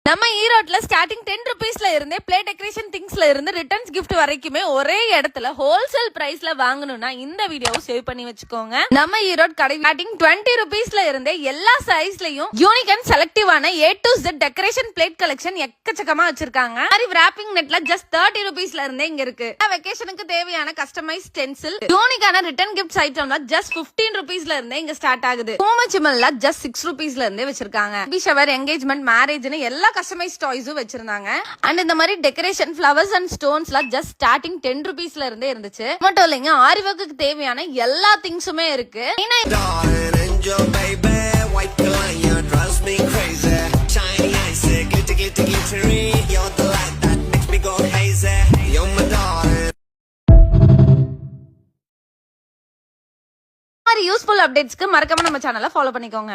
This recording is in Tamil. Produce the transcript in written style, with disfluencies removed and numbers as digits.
நம்ம ஈரோட்ல ஸ்டார்டிங் 10 ரூபீஸ்ல இருந்தே பிளே டெக்கரேஷன் திங்ஸ்ல இருந்து ரிட்டர்ன்ஸ் கிஃப்ட் வரைக்குமே ஒரே இடத்துல ஹோல்சேல் பிரைஸ்ல வாங்கணும்னா இந்த வீடியோவை சேவ் பண்ணி வச்சுக்கோங்க. நம்ம ஈரோட் கடை ஸ்டார்டிங் 20 ரூபீஸ்ல இருந்தே எல்லா சைஸ்லயும் யூனிக் அண்ட் செலக்டிவான A to Z decoration plate collection எக்கச்சக்கமா வச்சிருக்காங்க. மாதிரி wrapping நெட்ல ஜஸ்ட் 30 ரூபீஸ்ல இருந்தே இங்க இருக்கு. வெகேஷனுக்கு தேவையான கஸ்டமைஸ் ஸ்டென்சில் யூனிக்கான ரிட்டர்ன் கிஃப்ட் ஐட்டம்ல ஜஸ்ட் 15 ரூபீஸ்ல இருந்தே இங்க ஸ்டார்ட் ஆகுது. ஹோமச்சிமல்ல ஜஸ்ட் 6 ரூபீஸ்ல இருந்தே வச்சிருக்காங்க. பேபி ஷவர், என்கேஜ்மெண்ட், மேரேஜ்னு எல்லா கஸ்டமைஸ் டாய்ஸும் வச்சிருந்தாங்க. அண்ட் இந்த மாதிரி டெக்கரேஷன் ஃபிளவர்ஸ் அண்ட் ஸ்டோன்ஸ்லாம் ஜஸ்ட் ஸ்டார்டிங் 10 ரூபீஸ்ல இருந்தே இருந்துச்சு. மட்டும் இல்லைங்க, ஆரி ஒர்க்குக்கு தேவையான எல்லா திங்ஸுமே இருக்கு. யூஸ்ஃபுல் அப்டேட்ஸ்க்கு மறக்காம நம்ம சேனலை ஃபாலோ பண்ணிக்கோங்க.